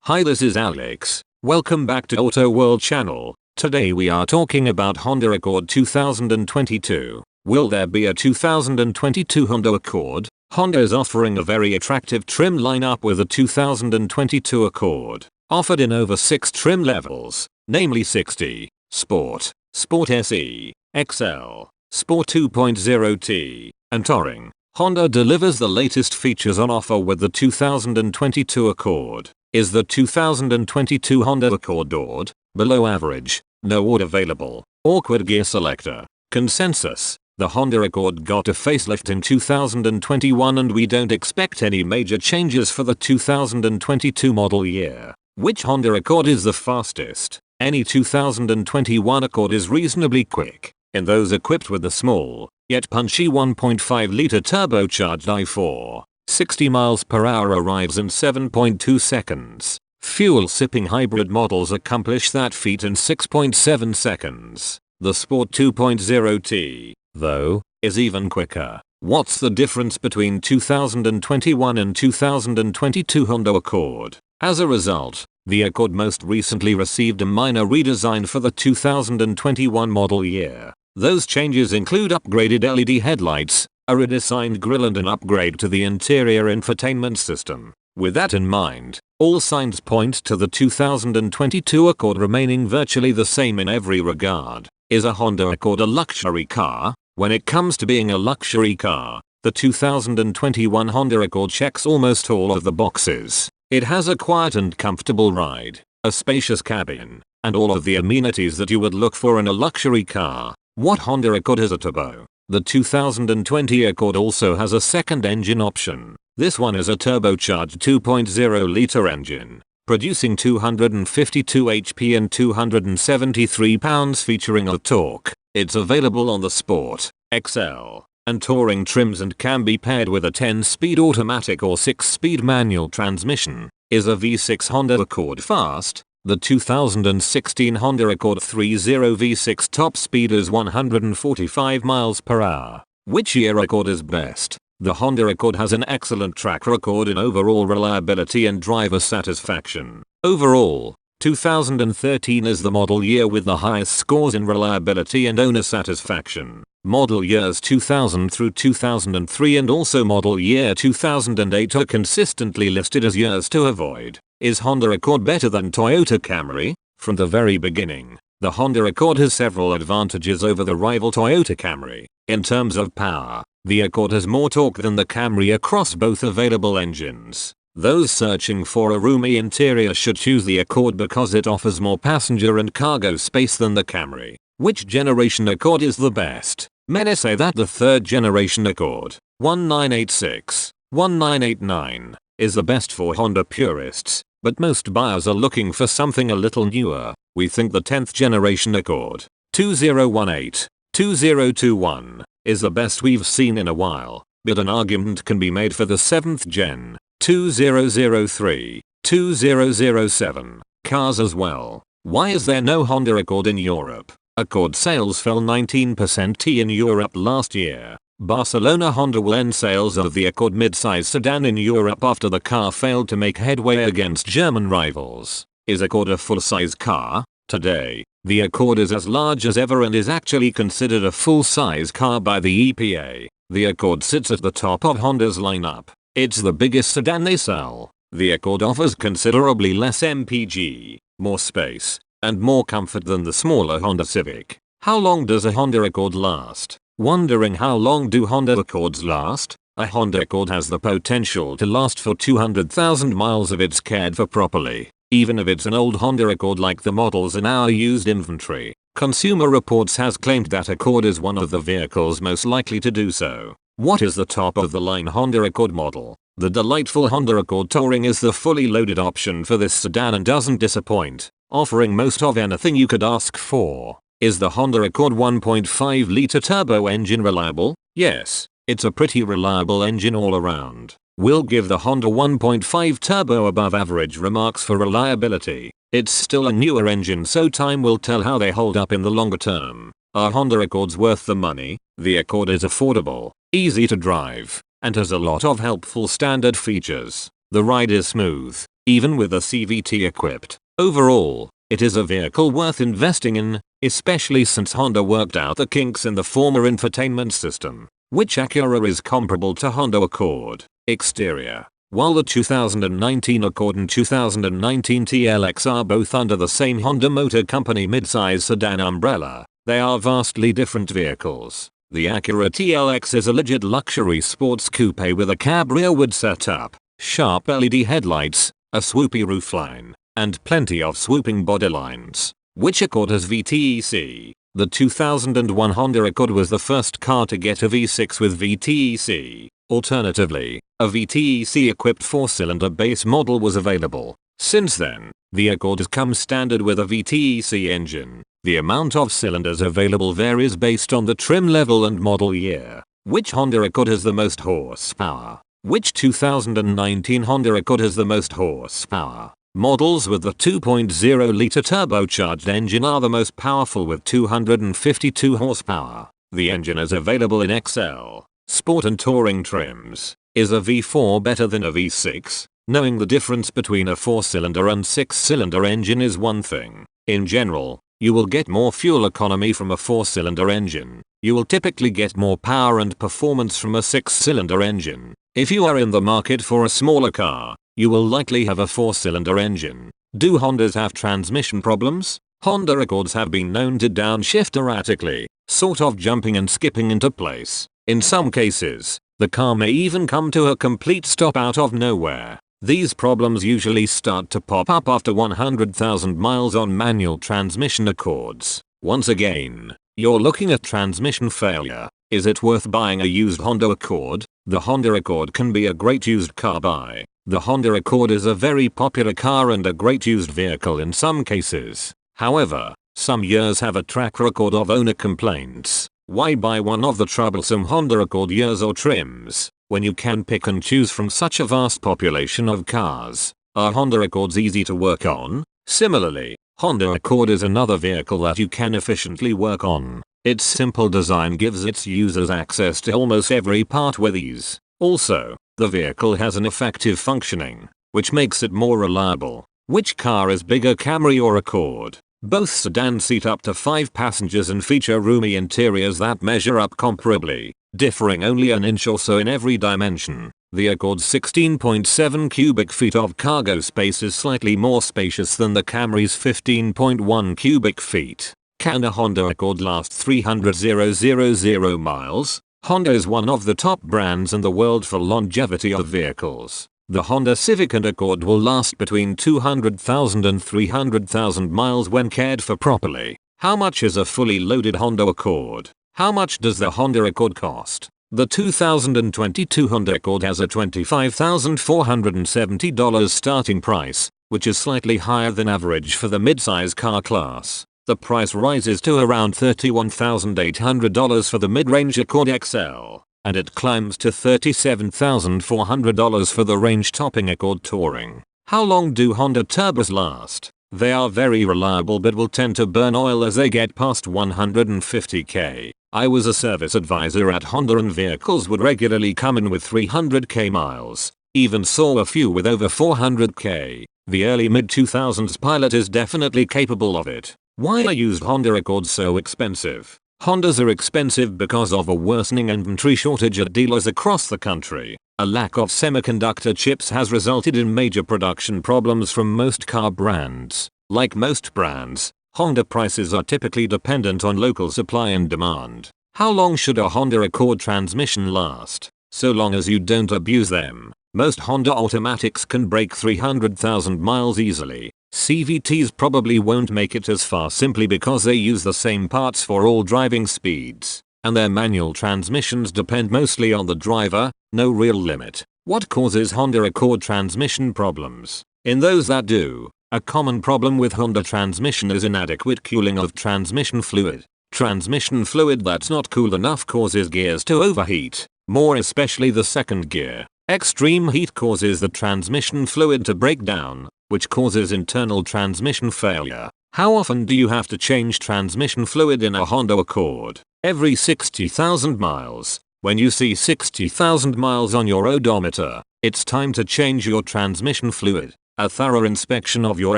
Hi, this is Alex. Welcome back to Auto World channel. Today we are talking about Honda Accord 2022. Will there be a 2022 Honda Accord? Honda is offering a very attractive trim lineup with a 2022 Accord, offered in over 6 trim levels, namely 60, Sport, Sport SE, XL, Sport 2.0T, and Touring. Honda delivers the latest features on offer with the 2022 Accord. Is the 2022 Honda Accord Ord, below average, no Ord available, awkward gear selector, consensus? The Honda Accord got a facelift in 2021 and we don't expect any major changes for the 2022 model year. Which Honda Accord is the fastest? Any 2021 Accord is reasonably quick. In those equipped with the small, yet punchy 1.5-liter turbocharged i4, 60 miles per hour arrives in 7.2 seconds. Fuel-sipping hybrid models accomplish that feat in 6.7 seconds. The Sport 2.0T, though, is even quicker. What's the difference between 2021 and 2022 Honda Accord? As a result, the Accord most recently received a minor redesign for the 2021 model year. Those changes include upgraded LED headlights, a redesigned grille and an upgrade to the interior infotainment system. With that in mind, all signs point to the 2022 Accord remaining virtually the same in every regard. Is a Honda Accord a luxury car? When it comes to being a luxury car, the 2021 Honda Accord checks almost all of the boxes. It has a quiet and comfortable ride, a spacious cabin, and all of the amenities that you would look for in a luxury car. What Honda Accord has a turbo? The 2020 Accord also has a second engine option. This one is a turbocharged 2.0-liter engine, producing 252 HP and 273 pounds featuring a torque. It's available on the Sport, XL, and Touring trims and can be paired with a 10-speed automatic or 6-speed manual transmission. Is a V6 Honda Accord fast? The 2016 Honda Accord 3.0 V6 top speed is 145 miles per hour. Which year Accord is best? The Honda Accord has an excellent track record in overall reliability and driver satisfaction. Overall, 2013 is the model year with the highest scores in reliability and owner satisfaction. Model years 2000 through 2003 and also model year 2008 are consistently listed as years to avoid. Is Honda Accord better than Toyota Camry? From the very beginning, the Honda Accord has several advantages over the rival Toyota Camry. In terms of power, the Accord has more torque than the Camry across both available engines. Those searching for a roomy interior should choose the Accord because it offers more passenger and cargo space than the Camry. Which generation Accord is the best? Many say that the third generation Accord, 1986, 1989, is the best for Honda purists, but most buyers are looking for something a little newer. We think the 10th generation Accord, 2018, 2021, is the best we've seen in a while, but an argument can be made for the 7th gen, 2003, 2007, cars as well. Why is there no Honda Accord in Europe? Accord sales fell 19% in Europe last year. Barcelona Honda will end sales of the Accord midsize sedan in Europe after the car failed to make headway against German rivals. Is Accord a full-size car? Today, the Accord is as large as ever and is actually considered a full-size car by the EPA. The Accord sits at the top of Honda's lineup. It's the biggest sedan they sell. The Accord offers considerably less MPG, more space, and more comfort than the smaller Honda Civic. How long does a Honda Accord last? Wondering how long do Honda Accords last? A Honda Accord has the potential to last for 200,000 miles if it's cared for properly, even if it's an old Honda Accord like the models in our used inventory. Consumer Reports has claimed that Accord is one of the vehicles most likely to do so. What is the top of the line Honda Accord model? The delightful Honda Accord Touring is the fully loaded option for this sedan and doesn't disappoint, offering most of anything you could ask for. Is the Honda Accord 1.5-liter turbo engine reliable? Yes, it's a pretty reliable engine all around. We'll give the Honda 1.5 turbo above average remarks for reliability. It's still a newer engine so time will tell how they hold up in the longer term. Are Honda Accords worth the money? The Accord is affordable, easy to drive, and has a lot of helpful standard features. The ride is smooth, even with a CVT equipped. Overall, it is a vehicle worth investing in, especially since Honda worked out the kinks in the former infotainment system, which Acura is comparable to Honda Accord. Exterior. While the 2019 Accord and 2019 TLX are both under the same Honda Motor Company midsize sedan umbrella, they are vastly different vehicles. The Acura TLX is a legit luxury sports coupe with a cab rearward setup, sharp LED headlights, a swoopy roofline, and plenty of swooping bodylines, which Accord has VTEC. The 2001 Honda Accord was the first car to get a V6 with VTEC. Alternatively, a VTEC-equipped 4-cylinder base model was available. Since then, the Accord has come standard with a VTEC engine. The amount of cylinders available varies based on the trim level and model year. Which Honda Accord has the most horsepower? Which 2019 Honda Accord has the most horsepower? Models with the 2.0-liter turbocharged engine are the most powerful with 252 horsepower. The engine is available in XL, Sport and Touring trims. Is a V4 better than a V6? Knowing the difference between a 4-cylinder and 6-cylinder engine is one thing. In general, you will get more fuel economy from a 4-cylinder engine. You will typically get more power and performance from a 6-cylinder engine. If you are in the market for a smaller car, you will likely have a 4-cylinder engine. Do Hondas have transmission problems? Honda Accords have been known to downshift erratically, sort of jumping and skipping into place. In some cases, the car may even come to a complete stop out of nowhere. These problems usually start to pop up after 100,000 miles on manual transmission Accords. Once again, you're looking at transmission failure. Is it worth buying a used Honda Accord? The Honda Accord can be a great used car buy. The Honda Accord is a very popular car and a great used vehicle in some cases. However, some years have a track record of owner complaints. Why buy one of the troublesome Honda Accord years or trims, when you can pick and choose from such a vast population of cars? Are Honda Accords easy to work on? Similarly, Honda Accord is another vehicle that you can efficiently work on. Its simple design gives its users access to almost every part with ease. Also, the vehicle has an effective functioning, which makes it more reliable. Which car is bigger, Camry or Accord? Both sedans seat up to 5 passengers and feature roomy interiors that measure up comparably, differing only an inch or so in every dimension. The Accord's 16.7 cubic feet of cargo space is slightly more spacious than the Camry's 15.1 cubic feet. Can a Honda Accord last 300,000 miles? Honda is one of the top brands in the world for longevity of vehicles. The Honda Civic and Accord will last between 200,000 and 300,000 miles when cared for properly. How much is a fully loaded Honda Accord? How much does the Honda Accord cost? The 2022 Honda Accord has a $25,470 starting price, which is slightly higher than average for the midsize car class. The price rises to around $31,800 for the mid-range Accord XL, and it climbs to $37,400 for the range-topping Accord Touring. How long do Honda turbos last? They are very reliable but will tend to burn oil as they get past 150k. I was a service advisor at Honda and vehicles would regularly come in with 300k miles. Even saw a few with over 400k. The early mid-2000s Pilot is definitely capable of it. Why are used Honda Accords so expensive? Hondas are expensive because of a worsening inventory shortage at dealers across the country. A lack of semiconductor chips has resulted in major production problems from most car brands. Like most brands, Honda prices are typically dependent on local supply and demand. How long should a Honda Accord transmission last? So long as you don't abuse them. Most Honda automatics can break 300,000 miles easily. CVTs probably won't make it as far simply because they use the same parts for all driving speeds, and their manual transmissions depend mostly on the driver, no real limit. What causes Honda Accord transmission problems? In those that do, a common problem with Honda transmission is inadequate cooling of transmission fluid. Transmission fluid that's not cool enough causes gears to overheat, more especially the second gear. Extreme heat causes the transmission fluid to break down, which causes internal transmission failure. How often do you have to change transmission fluid in a Honda Accord? Every 60,000 miles. When you see 60,000 miles on your odometer, it's time to change your transmission fluid. A thorough inspection of your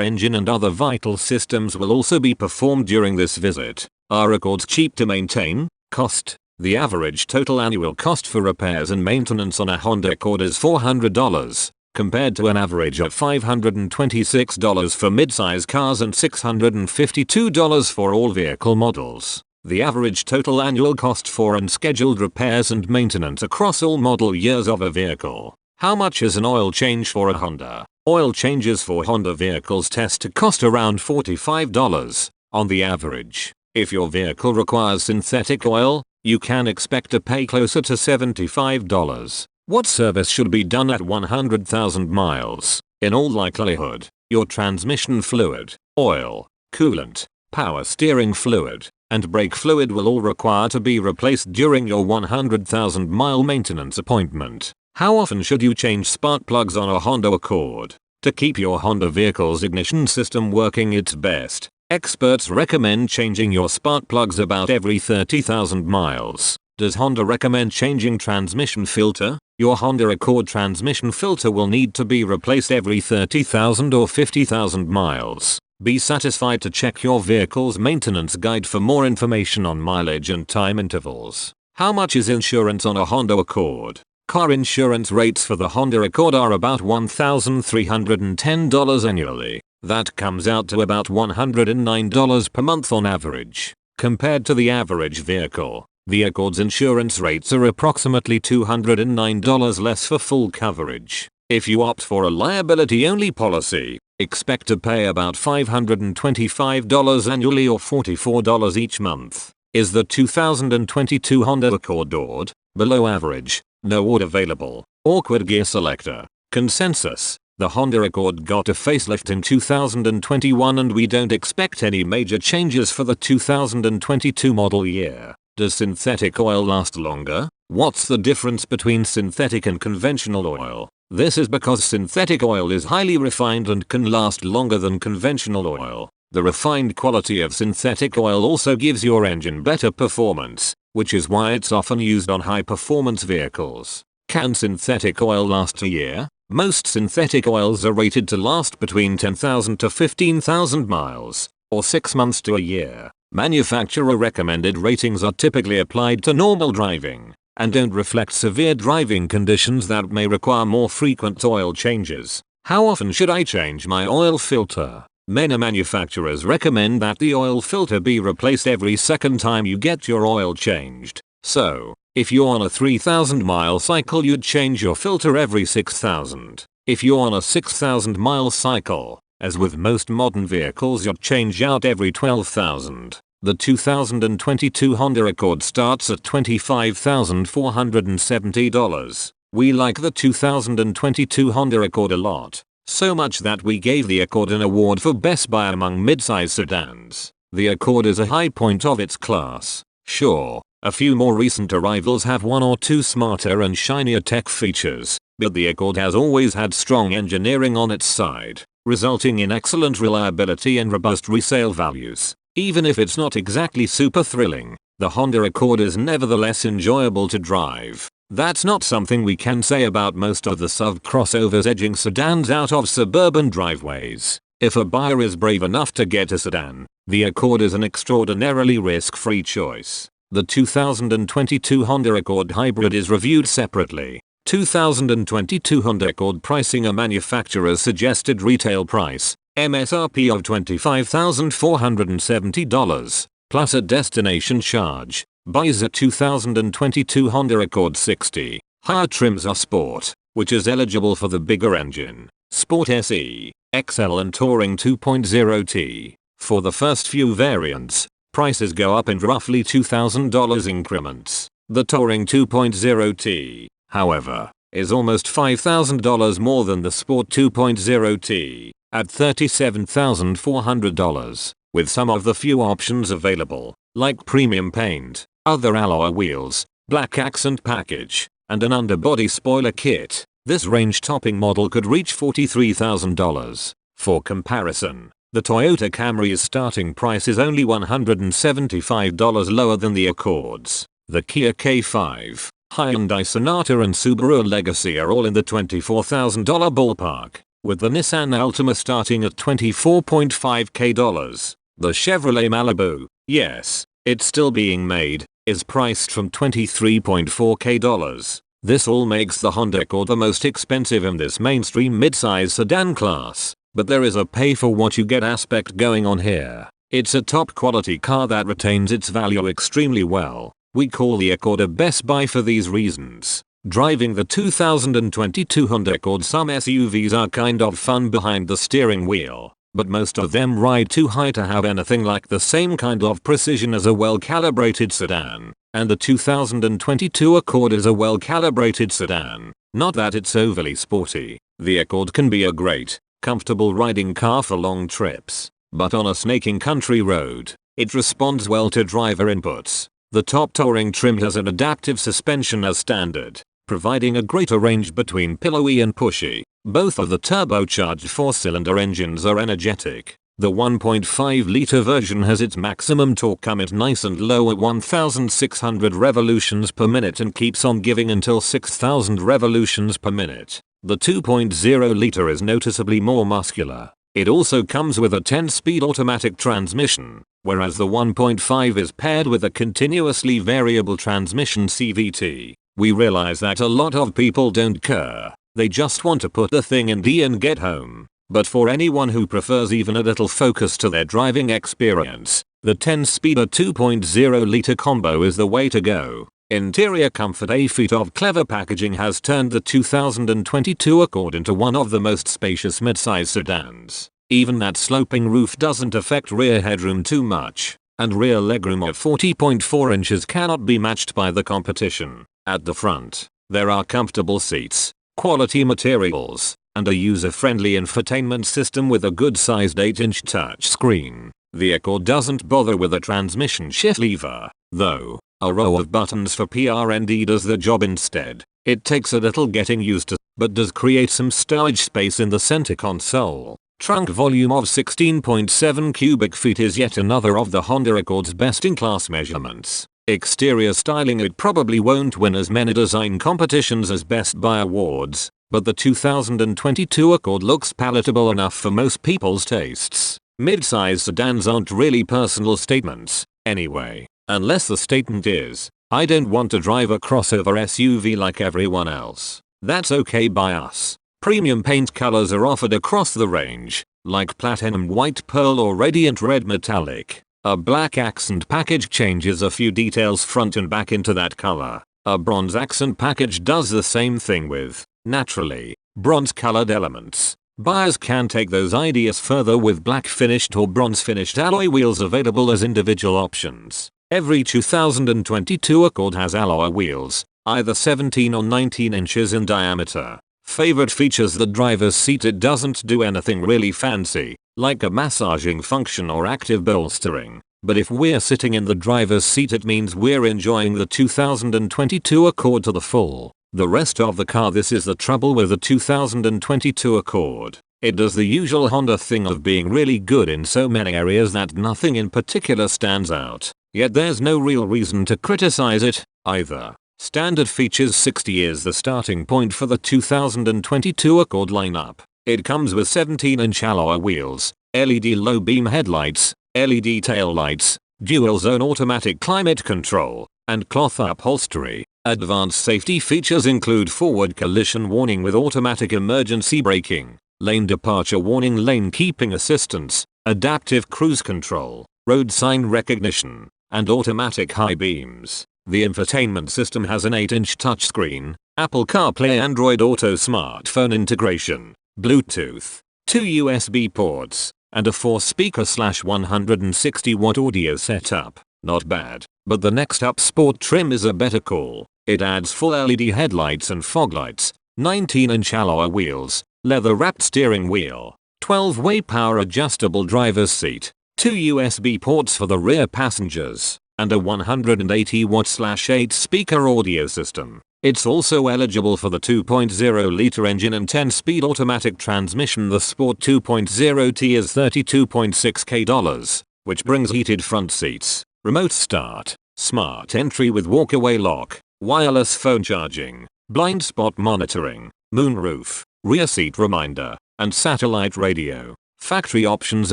engine and other vital systems will also be performed during this visit. Are Accords cheap to maintain? Cost. The average total annual cost for repairs and maintenance on a Honda Accord is $400, compared to an average of $526 for midsize cars and $652 for all vehicle models. The average total annual cost for unscheduled repairs and maintenance across all model years of a vehicle. How much is an oil change for a Honda? Oil changes for Honda vehicles tend to cost around $45 on the average. If your vehicle requires synthetic oil, you can expect to pay closer to $75. What service should be done at 100,000 miles? In all likelihood, your transmission fluid, oil, coolant, power steering fluid, and brake fluid will all require to be replaced during your 100,000 mile maintenance appointment. How often should you change spark plugs on a Honda Accord? To keep your Honda vehicle's ignition system working its best, experts recommend changing your spark plugs about every 30,000 miles. Does Honda recommend changing transmission filter? Your Honda Accord transmission filter will need to be replaced every 30,000 or 50,000 miles. Be satisfied to check your vehicle's maintenance guide for more information on mileage and time intervals. How much is insurance on a Honda Accord? Car insurance rates for the Honda Accord are about $1,310 annually. That comes out to about $109 per month on average. Compared to the average vehicle, the Accord's insurance rates are approximately $209 less for full coverage. If you opt for a liability-only policy, expect to pay about $525 annually or $44 each month. Is the 2022 Honda Accord odd? Below average? No award available. Awkward gear selector. Consensus. The Honda Accord got a facelift in 2021 and we don't expect any major changes for the 2022 model year. Does synthetic oil last longer? What's the difference between synthetic and conventional oil? This is because synthetic oil is highly refined and can last longer than conventional oil. The refined quality of synthetic oil also gives your engine better performance, which is why it's often used on high-performance vehicles. Can synthetic oil last a year? Most synthetic oils are rated to last between 10,000 to 15,000 miles, or 6 months to a year. Manufacturer recommended ratings are typically applied to normal driving, and don't reflect severe driving conditions that may require more frequent oil changes. How often should I change my oil filter? Many manufacturers recommend that the oil filter be replaced every second time you get your oil changed. So, if you're on a 3,000 mile cycle you'd change your filter every 6,000. If you're on a 6,000 mile cycle, as with most modern vehicles you'd change out every 12,000. The 2022 Honda Accord starts at $25,470. We like the 2022 Honda Accord a lot. So much that we gave the Accord an award for Best Buy among midsize sedans. The Accord is a high point of its class. Sure, a few more recent arrivals have one or two smarter and shinier tech features, but the Accord has always had strong engineering on its side, resulting in excellent reliability and robust resale values. Even if it's not exactly super thrilling, the Honda Accord is nevertheless enjoyable to drive. That's not something we can say about most of the SUV crossovers edging sedans out of suburban driveways. If a buyer is brave enough to get a sedan, the Accord is an extraordinarily risk-free choice. The 2022 Honda Accord Hybrid is reviewed separately. 2022 Honda Accord pricing: a manufacturer's suggested retail price, MSRP of $25,470, plus a destination charge. Buys a 2022 Honda Accord 60. Higher trims are Sport, which is eligible for the bigger engine, Sport SE, XL and Touring 2.0T. For the first few variants, prices go up in roughly $2,000 increments. The Touring 2.0T, however, is almost $5,000 more than the Sport 2.0T, at $37,400, with some of the few options available, like premium paint, other alloy wheels, black accent package, and an underbody spoiler kit. This range-topping model could reach $43,000. For comparison, the Toyota Camry's starting price is only $175 lower than the Accord's. The Kia K5, Hyundai Sonata and Subaru Legacy are all in the $24,000 ballpark. with the Nissan Altima starting at $24.5k. The Chevrolet Malibu, yes, it's still being made, is priced from $23.4k. This all makes the Honda Accord the most expensive in this mainstream midsize sedan class, but there is a pay for what you get aspect going on here. It's a top quality car that retains its value extremely well. We call the Accord a best buy for these reasons. Driving the 2022 Honda Accord, some SUVs are kind of fun behind the steering wheel, but most of them ride too high to have anything like the same kind of precision as a well-calibrated sedan. And the 2022 Accord is a well-calibrated sedan. Not that it's overly sporty. The Accord can be a great, comfortable riding car for long trips, but on a snaking country road, it responds well to driver inputs. The top touring trim has an adaptive suspension as standard, providing a greater range between pillowy and pushy. Both of the turbocharged 4-cylinder engines are energetic. The 1.5-liter version has its maximum torque come in nice and low at 1,600 revolutions per minute and keeps on giving until 6,000 revolutions per minute. The 2.0-liter is noticeably more muscular. It also comes with a 10-speed automatic transmission, whereas the 1.5 is paired with a continuously variable transmission CVT. We realize that a lot of people don't care. They just want to put the thing in D and get home. But for anyone who prefers even a little focus to their driving experience, the 10-speed 2.0-liter combo is the way to go. Interior comfort. A feat of clever packaging has turned the 2022 Accord into one of the most spacious midsize sedans. Even that sloping roof doesn't affect rear headroom too much, and rear legroom of 40.4 inches cannot be matched by the competition. At the front, there are comfortable seats, quality materials, and a user-friendly infotainment system with a good-sized 8-inch touchscreen. The Accord doesn't bother with a transmission shift lever, though. A row of buttons for PRND does the job instead. It takes a little getting used to, but does create some stowage space in the center console. Trunk volume of 16.7 cubic feet is yet another of the Honda Accord's best-in-class measurements. Exterior styling. It probably won't win as many design competitions as Best Buy awards, but the 2022 Accord looks palatable enough for most people's tastes. Mid-size sedans aren't really personal statements, anyway, unless the statement is, I don't want to drive a crossover SUV like everyone else. That's okay by us. Premium paint colors are offered across the range, like platinum white pearl or radiant red metallic. A black accent package changes a few details front and back into that color. A bronze accent package does the same thing with, naturally, bronze colored elements. Buyers can take those ideas further with black finished or bronze finished alloy wheels available as individual options. Every 2022 Accord has alloy wheels, either 17 or 19 inches in diameter. Favorite features: the driver's seat. It doesn't do anything really fancy, like a massaging function or active bolstering, but if we're sitting in the driver's seat it means we're enjoying the 2022 Accord to the full. The rest of the car. This is the trouble with the 2022 Accord. It does the usual Honda thing of being really good in so many areas that nothing in particular stands out. Yet there's no real reason to criticize it, either. Standard features. 60 is the starting point for the 2022 Accord lineup. It comes with 17-inch alloy wheels, LED low beam headlights, LED taillights, dual zone automatic climate control, and cloth upholstery. Advanced safety features include forward collision warning with automatic emergency braking, lane departure warning, lane keeping assistance, adaptive cruise control, road sign recognition, and automatic high beams. The infotainment system has an 8-inch touchscreen, Apple CarPlay, Android Auto smartphone integration, Bluetooth, 2 USB ports, and a 4-speaker / 160-watt audio setup. Not bad, but the next up, Sport trim, is a better call. It adds full LED headlights and fog lights, 19-inch alloy wheels, leather-wrapped steering wheel, 12-way power adjustable driver's seat, 2 USB ports for the rear passengers, and a 180-watt / 8-speaker audio system. It's also eligible for the 2.0-liter engine and 10-speed automatic transmission. The Sport 2.0T is $32.6k, which brings heated front seats, remote start, smart entry with walkaway lock, wireless phone charging, blind spot monitoring, moonroof, rear seat reminder, and satellite radio. Factory options.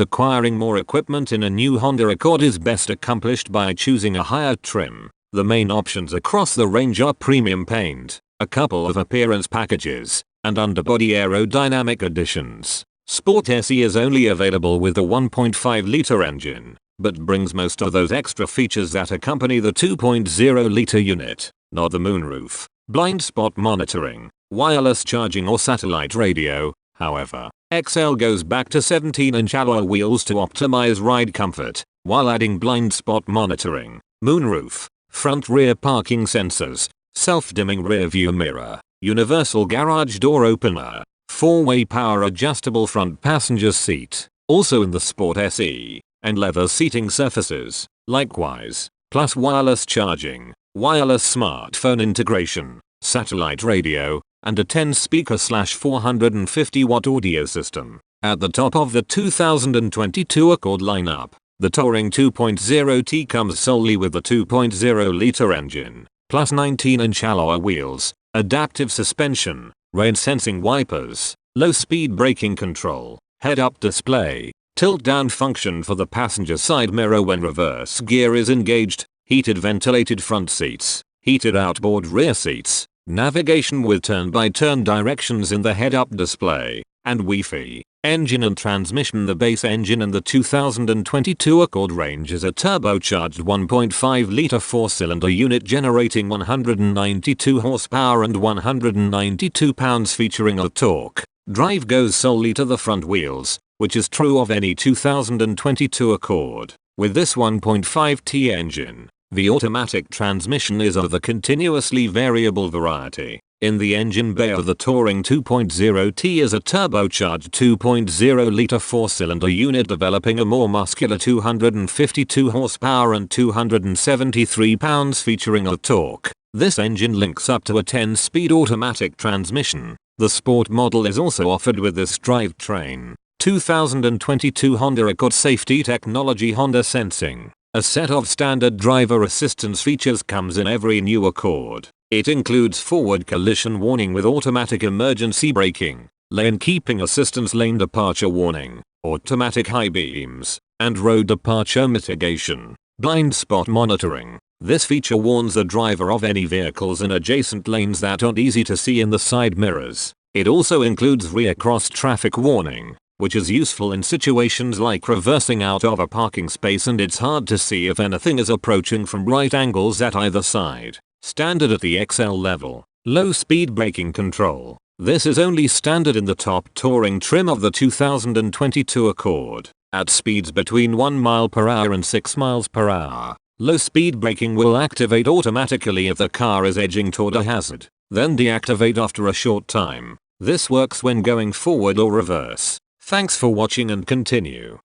Acquiring more equipment in a new Honda Accord is best accomplished by choosing a higher trim. The main options across the range are premium paint, a couple of appearance packages, and underbody aerodynamic additions. Sport SE is only available with the 1.5-liter engine, but brings most of those extra features that accompany the 2.0-liter unit, not the moonroof, blind spot monitoring, wireless charging or satellite radio. However, XL goes back to 17-inch alloy wheels to optimize ride comfort, while adding blind spot monitoring, moonroof, front rear parking sensors, self-dimming rear view mirror, universal garage door opener, 4-way power adjustable front passenger seat, also in the Sport SE, and leather seating surfaces, likewise, plus wireless charging, wireless smartphone integration, satellite radio, and a 10-speaker/450-watt audio system. At the top of the 2022 Accord lineup, the Touring 2.0T comes solely with the 2.0-liter engine, plus 19-inch alloy wheels, adaptive suspension, rain-sensing wipers, low-speed braking control, head-up display, tilt-down function for the passenger side mirror when reverse gear is engaged, heated ventilated front seats, heated outboard rear seats, navigation with turn-by-turn directions in the head-up display, and Wi-Fi. Engine and transmission. The base engine in the 2022 Accord range is a turbocharged 1.5-liter 4-cylinder unit generating 192 horsepower and 192 pounds, featuring a torque. Drive goes solely to the front wheels, which is true of any 2022 Accord. With this 1.5T engine, the automatic transmission is of the continuously variable variety. In the engine bay of the Touring 2.0T is a turbocharged 2.0-liter 4-cylinder unit developing a more muscular 252 horsepower and 273 pounds, featuring a torque. This engine links up to a 10-speed automatic transmission. The Sport model is also offered with this drivetrain. 2022 Honda Accord safety technology. Honda Sensing, a set of standard driver assistance features, comes in every new Accord. It includes forward collision warning with automatic emergency braking, lane keeping assistance, lane departure warning, automatic high beams, and road departure mitigation, blind spot monitoring. This feature warns the driver of any vehicles in adjacent lanes that aren't easy to see in the side mirrors. It also includes rear cross traffic warning, which is useful in situations like reversing out of a parking space and it's hard to see if anything is approaching from right angles at either side. Standard at the XL level. Low speed braking control. This is only standard in the top touring trim of the 2022 Accord. At speeds between 1 mile per hour and 6 miles per hour, low speed braking will activate automatically if the car is edging toward a hazard, then deactivate after a short time. This works when going forward or reverse. Thanks for watching and continue.